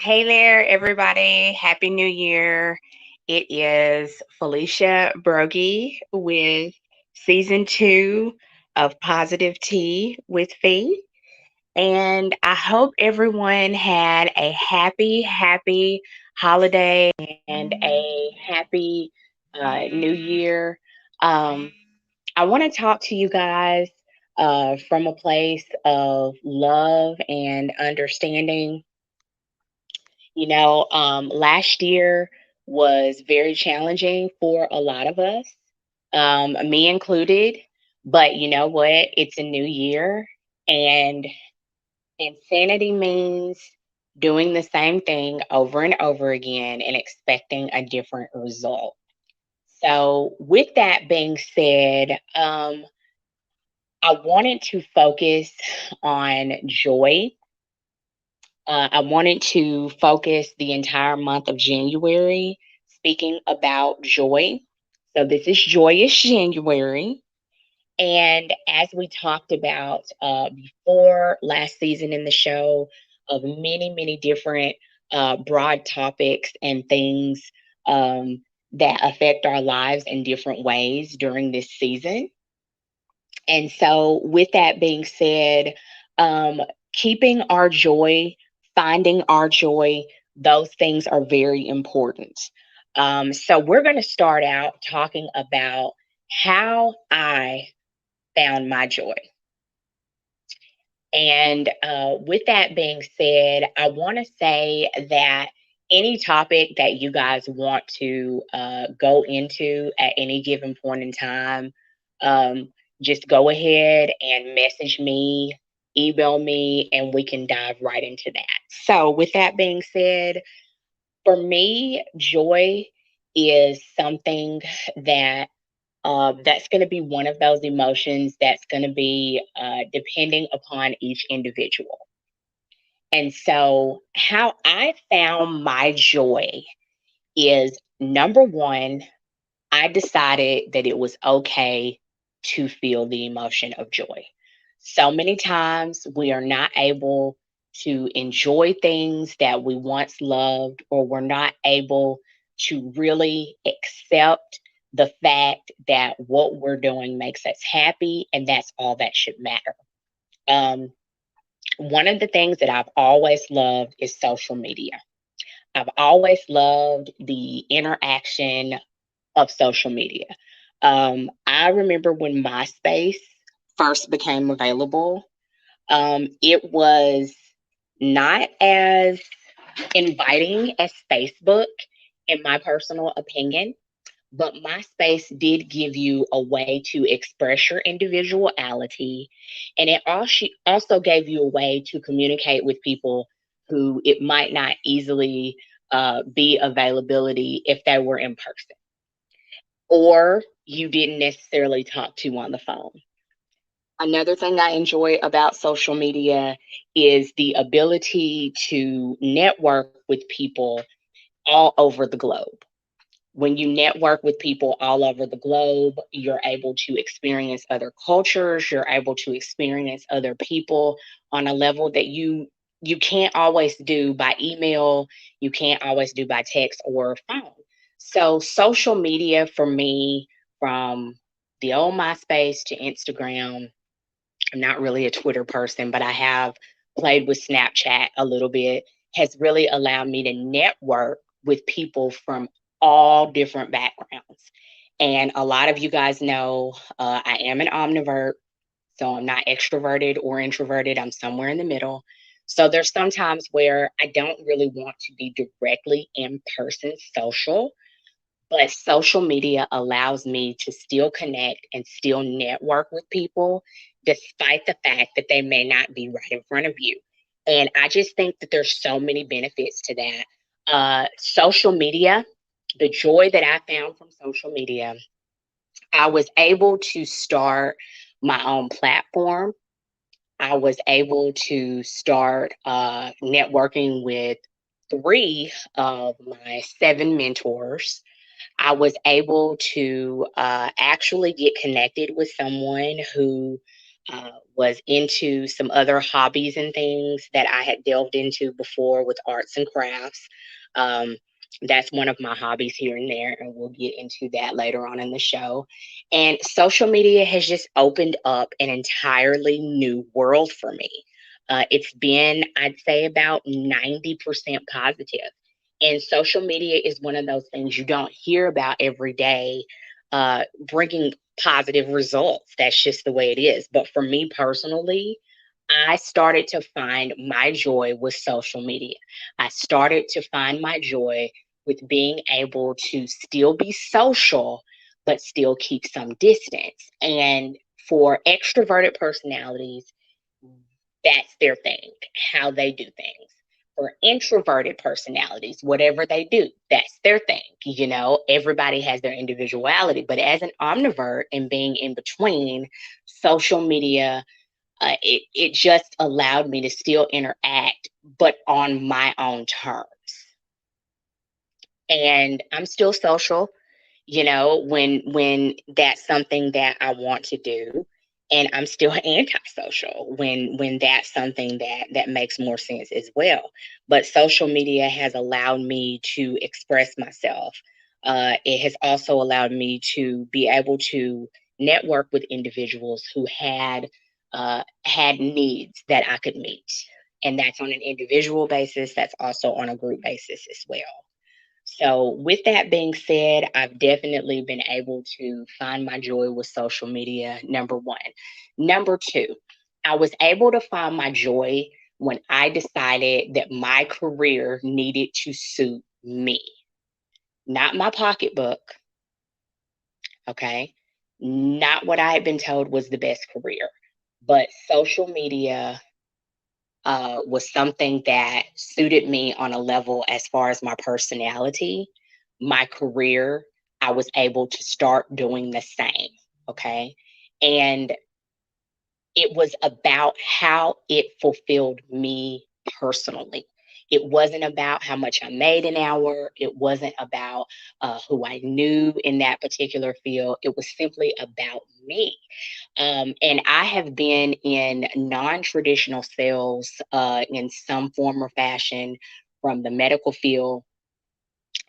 Hey there, everybody. Happy New Year. It is Felicia Brogy with season two of Positive Tea with Faith. And I hope everyone had a happy holiday and a happy new year. Um, I want to talk to you guys from a place of love and understanding. Last year was very challenging for a lot of us, me included. But you know what? It's a new year, and insanity means doing the same thing over and over again and expecting a different result. So, with that being said, I wanted to focus on joy. I wanted to focus the entire month of January speaking about joy. So, this is Joyous January. And as we talked about before last season in the show, of many different broad topics and things that affect our lives in different ways during this season. And so, with that being said, um, keeping our joy, finding our joy, those things are very important. So, we're going to start out talking about how I found my joy. And with that being said, I want to say that any topic that you guys want to go into at any given point in time, um, just go ahead and message me, email me, and we can dive right into that. So, with that being said, for me, joy is something that that's going to be one of those emotions that's going to be depending upon each individual. And so, how I found my joy is number one, I decided that it was okay to feel the emotion of joy. So many times we are not able to enjoy things that we once loved, or we're not able to really accept the fact that what we're doing makes us happy, and that's all that should matter. Um, One of the things that I've always loved is social media. I've always loved the interaction of social media. I remember when MySpace first became available, it was not as inviting as Facebook, in my personal opinion, but MySpace did give you a way to express your individuality, and it also gave you a way to communicate with people who it might not easily be availability if they were in person, or you didn't necessarily talk to on the phone. Another thing I enjoy about social media is the ability to network with people all over the globe. When you network with people all over the globe, you're able to experience other cultures, you're able to experience other people on a level that you can't always do by email, you can't always do by text or phone. So social media for me, from the old MySpace to Instagram, I'm not really a Twitter person, but I have played with Snapchat a little bit, has really allowed me to network with people from all different backgrounds. And a lot of you guys know I am an omnivert, so I'm not extroverted or introverted. I'm somewhere in the middle. So there's some times where I don't really want to be directly in person social, but social media allows me to still connect and still network with people, despite the fact that they may not be right in front of you. And I just think that there's so many benefits to that. Social media, the joy that I found from social media, I was able to start my own platform. I was able to start networking with three of my seven mentors. I was able to actually get connected with someone who Was into some other hobbies and things that I had delved into before with arts and crafts. Um, that's one of my hobbies here and there, and we'll get into that later on in the show. And social media has just opened up an entirely new world for me. It's been, I'd say, about 90% positive. And social media is one of those things you don't hear about every day, bringing positive results. That's just the way it is. But for me personally, I started to find my joy with social media. I started to find my joy with being able to still be social, but still keep some distance. And for extroverted personalities, that's their thing, how they do things. For introverted personalities, whatever they do, that's their thing. Everybody has their individuality. But as an omnivore and being in between, social media, it just allowed me to still interact, but on my own terms. And I'm still social, when that's something that I want to do, and I'm still antisocial when that's something that makes more sense as well. But social media has allowed me to express myself. It has also allowed me to be able to network with individuals who had needs that I could meet, and that's on an individual basis. That's also on a group basis as well. So, with that being said, I've definitely been able to find my joy with social media, number one. Number two, I was able to find my joy when I decided that my career needed to suit me, not my pocketbook, okay? Not what I had been told was the best career, but social media was something that suited me on a level as far as my personality, my career. I was able to start doing the same. Okay. And it was about how it fulfilled me personally. It wasn't about how much I made an hour. It wasn't about who I knew in that particular field. It was simply about me. And I have been in non traditional sales in some form or fashion, from the medical field.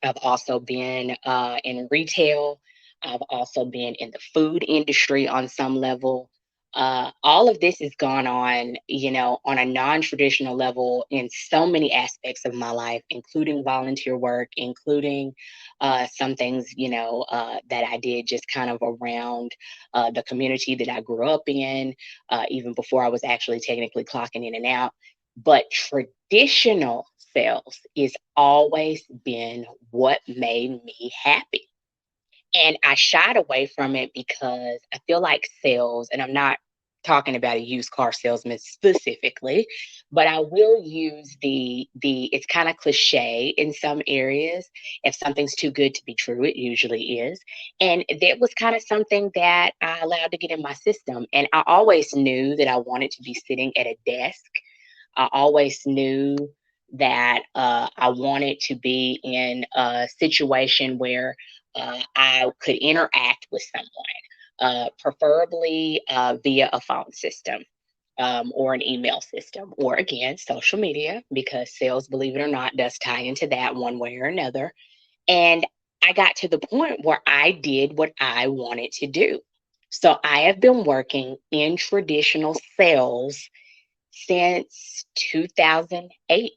I've also been in retail. I've also been in the food industry on some level. All of this has gone on, on a non traditional level in so many aspects of my life, including volunteer work, including some things, that I did just kind of around the community that I grew up in, even before I was actually technically clocking in and out. But traditional sales is always been what made me happy. And I shied away from it because I feel like sales, and I'm not talking about a used car salesman specifically, but I will use the it's kind of cliche in some areas. If something's too good to be true, it usually is. And that was kind of something that I allowed to get in my system. And I always knew that I wanted to be sitting at a desk. I always knew that I wanted to be in a situation where I could interact with someone, preferably via a phone system, or an email system, or again, social media, because sales, believe it or not, does tie into that one way or another. And I got to the point where I did what I wanted to do. So I have been working in traditional sales since 2008.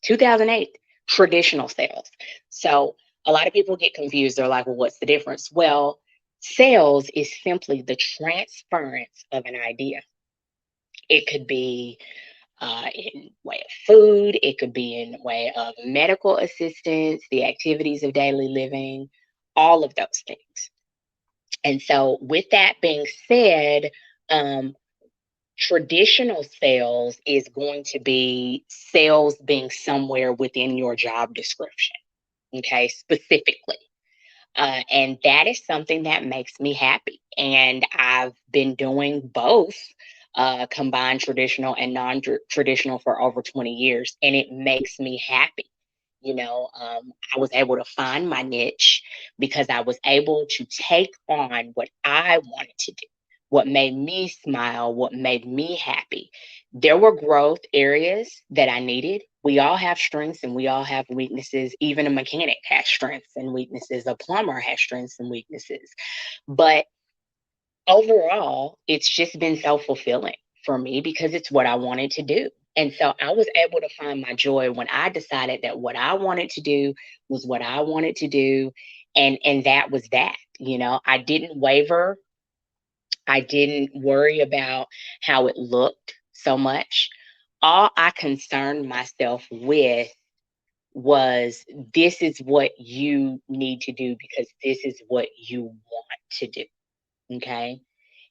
2008, traditional sales. So a lot of people get confused. They're like, well, what's the difference? Well, sales is simply the transference of an idea. It could be in way of food, it could be in way of medical assistance, the activities of daily living, all of those things. And so, with that being said, um, traditional sales is going to be sales being somewhere within your job description, okay, specifically. And that is something that makes me happy. And I've been doing both, combined traditional and non traditional, for over 20 years, and it makes me happy. I was able to find my niche because I was able to take on what I wanted to do. what made me smile, what made me happy. There were growth areas that I needed. We all have strengths and we all have weaknesses. Even a mechanic has strengths and weaknesses. A plumber has strengths and weaknesses. But overall, it's just been so fulfilling for me because it's what I wanted to do. And so I was able to find my joy when I decided that what I wanted to do was what I wanted to do. And that was that. I didn't waver. I didn't worry about how it looked so much. All I concerned myself with was, this is what you need to do because this is what you want to do. Okay.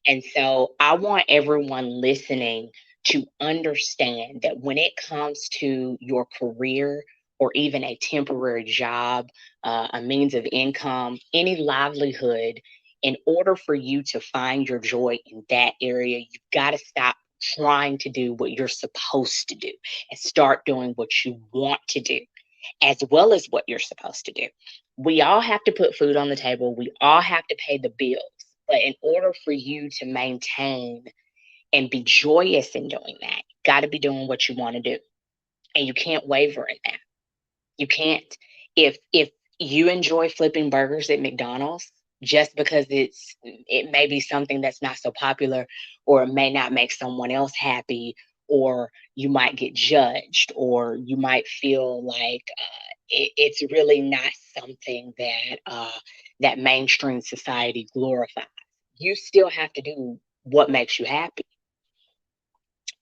And so I want everyone listening to understand that when it comes to your career or even a temporary job, a means of income, any livelihood, in order for you to find your joy in that area, you've got to stop trying to do what you're supposed to do and start doing what you want to do as well as what you're supposed to do. We all have to put food on the table. We all have to pay the bills. But in order for you to maintain and be joyous in doing that, you got to be doing what you want to do. And you can't waver in that. You can't. If you enjoy flipping burgers at McDonald's just because it may be something that's not so popular, or it may not make someone else happy, or you might get judged, or you might feel like it's really not something that mainstream society glorifies. You still have to do what makes you happy.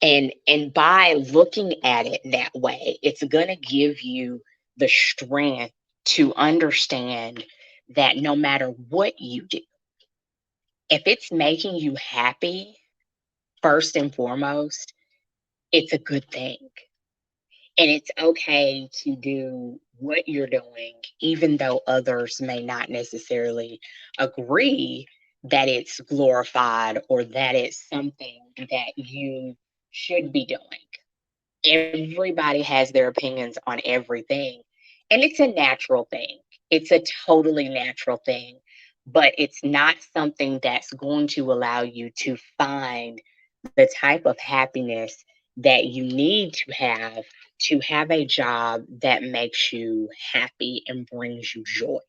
And by looking at it that way, it's going to give you the strength to understand that no matter what you do, if it's making you happy, first and foremost, it's a good thing. And it's okay to do what you're doing, even though others may not necessarily agree that it's glorified or that it's something that you should be doing. Everybody has their opinions on everything, and it's a natural thing. It's a totally natural thing, but it's not something that's going to allow you to find the type of happiness that you need to have a job that makes you happy and brings you joy.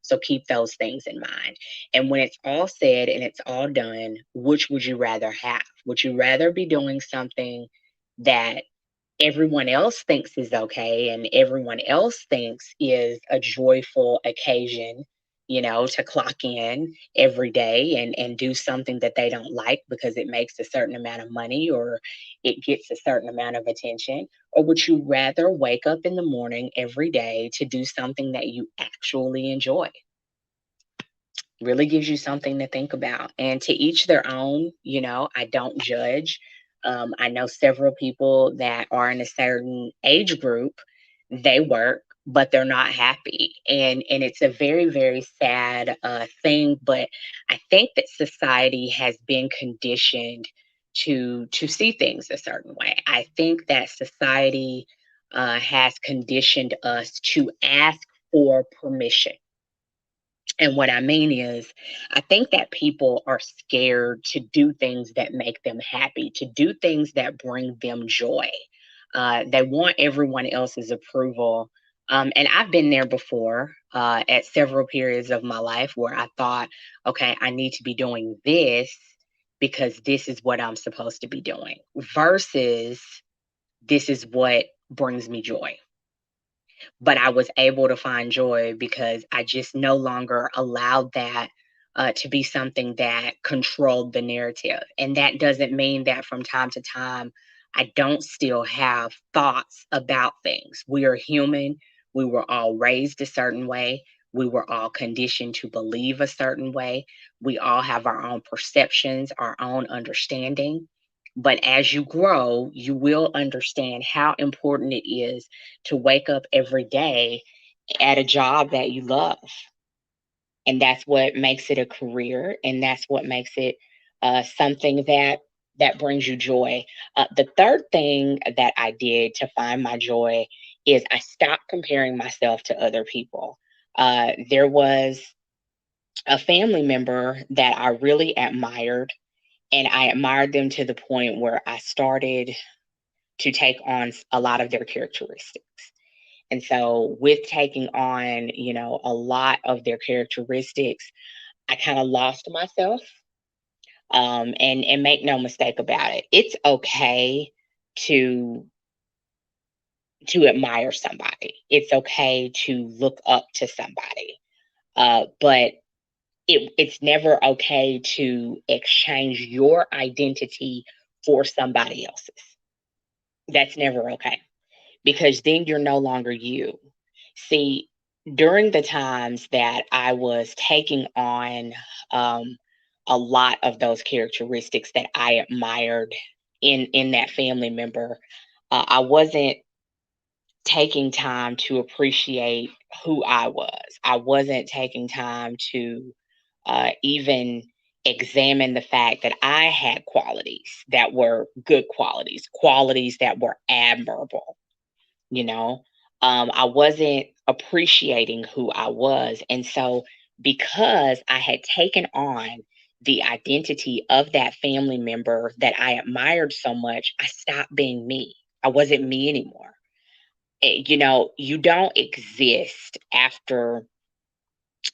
So keep those things in mind. And when it's all said and it's all done, which would you rather have? Would you rather be doing something that everyone else thinks is okay and everyone else thinks is a joyful occasion, to clock in every day and do something that they don't like because it makes a certain amount of money or it gets a certain amount of attention? Or would you rather wake up in the morning every day to do something that you actually enjoy? Really gives you something to think about. And to each their own, I don't judge. I know several people that are in a certain age group, they work, but they're not happy. And it's a very, very sad thing. But I think that society has been conditioned to see things a certain way. I think that society has conditioned us to ask for permission. And what I mean is, I think that people are scared to do things that make them happy, to do things that bring them joy. They want everyone else's approval. And I've been there before at several periods of my life where I thought, okay, I need to be doing this because this is what I'm supposed to be doing, versus this is what brings me joy. But I was able to find joy because I just no longer allowed that to be something that controlled the narrative. And that doesn't mean that from time to time I don't still have thoughts about things. We are human. We were all raised a certain way. We were all conditioned to believe a certain way. We all have our own perceptions, our own understanding. But as you grow, you will understand how important it is to wake up every day at a job that you love. And that's what makes it a career. And that's what makes it something that brings you joy. The third thing that I did to find my joy is I stopped comparing myself to other people. There was a family member that I really admired, And I admired them to the point where I started to take on a lot of their characteristics. And so, with taking on, a lot of their characteristics, I kind of lost myself. And make no mistake about it, it's okay to admire somebody. It's okay to look up to somebody. But it's never okay to exchange your identity for somebody else's. That's never okay, because then you're no longer you. See, during the times that I was taking on um, a lot of those characteristics that I admired in that family member, I wasn't taking time to appreciate who I was. I wasn't taking time to even examine the fact that I had qualities that were good qualities, qualities that were admirable. you know I wasn't appreciating who I was. And so, because I had taken on the identity of that family member that I admired so much, I stopped being me. I wasn't me anymore. You don't exist after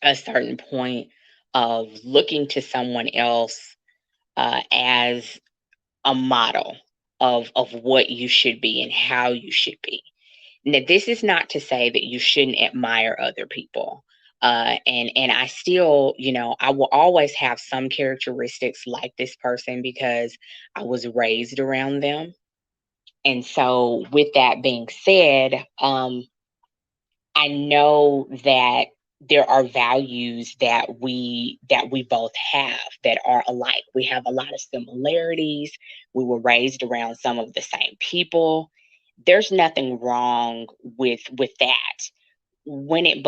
a certain point of looking to someone else as a model of what you should be and how you should be. Now, this is not to say that you shouldn't admire other people. And I still, I will always have some characteristics like this person because I was raised around them. And so, with that being said, I know that there are values that we both have that are alike. We have a lot of similarities. We were raised around some of the same people. There's nothing wrong with that. It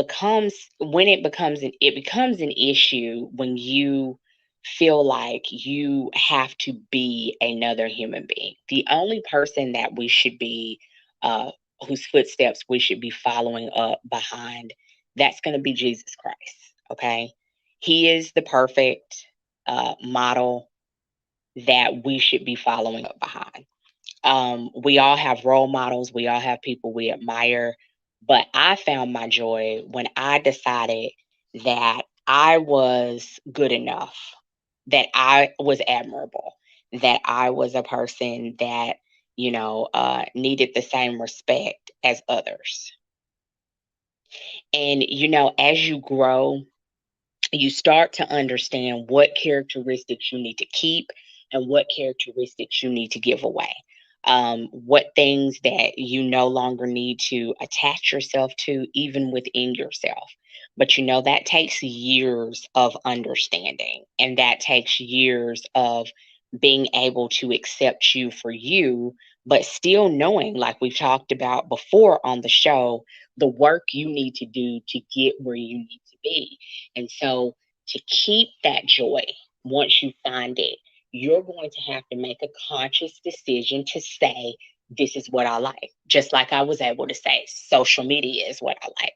becomes an issue when you feel like you have to be another human being. The only person that we should be uh whose footsteps we should be following up behind, that's going to be Jesus Christ. Okay, he is the perfect model that we should be following up behind. We all have role models, we all have people we admire, but I found my joy when I decided that I was good enough, that I was admirable, that I was a person that, needed the same respect as others. And, as you grow, you start to understand what characteristics you need to keep and what characteristics you need to give away. What things that you no longer need to attach yourself to, even within yourself. But that takes years of understanding, and that takes years of being able to accept you for you, but still knowing, like we've talked about before on the show, the work you need to do to get where you need to be. And so, to keep that joy, once you find it, you're going to have to make a conscious decision to say, this is what I like. Just like I was able to say, social media is what I like.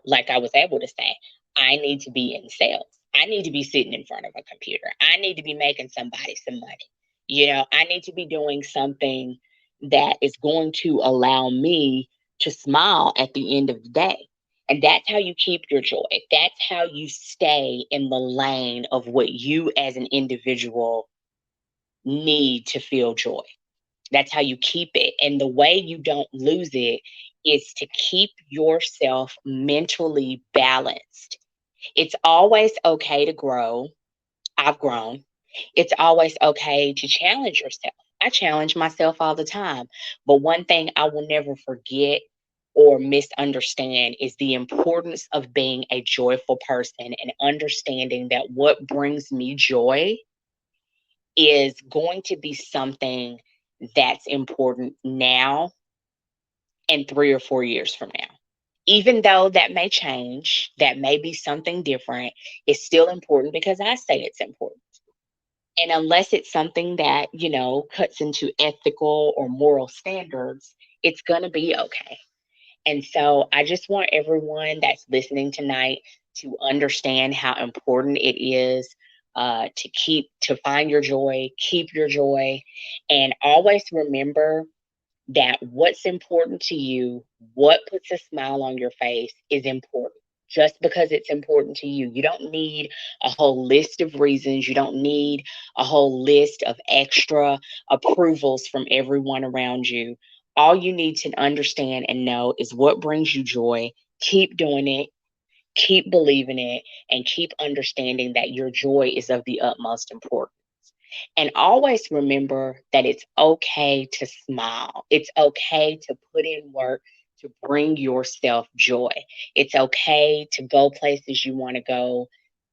Like I was able to say, I need to be in sales. I need to be sitting in front of a computer. I need to be making somebody some money. I need to be doing something that is going to allow me to smile at the end of the day. And that's how you keep your joy. That's how you stay in the lane of what you as an individual need to feel joy. That's how you keep it. And the way you don't lose it is to keep yourself mentally balanced. It's always okay to grow. I've grown. It's always okay to challenge yourself. I challenge myself all the time. But one thing I will never forget or misunderstand is the importance of being a joyful person and understanding that what brings me joy is going to be something that's important now and 3 or 4 years from now. Even though that may change, that may be something different, it's still important because I say it's important. And unless it's something that, cuts into ethical or moral standards, it's going to be okay. And so I just want everyone that's listening tonight to understand how important it is to find your joy, keep your joy, and always remember that what's important to you, what puts a smile on your face is important. Just because it's important to you, you don't need a whole list of reasons. You don't need a whole list of extra approvals from everyone around you. All you need to understand and know is what brings you joy. Keep doing it, keep believing it, and keep understanding that your joy is of the utmost importance. And always remember that it's okay to smile. It's okay to put in work to bring yourself joy. It's okay to go places you want to go,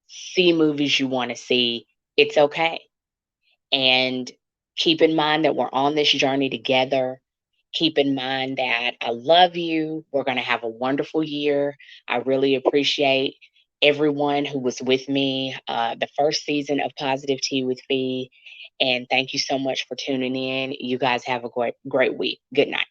see movies you want to see. It's okay. And keep in mind that we're on this journey together. Keep in mind that I love you. We're going to have a wonderful year. I really appreciate everyone who was with me the first season of Positive Tea with Fee. And thank you so much for tuning in. You guys have a great week. Good night.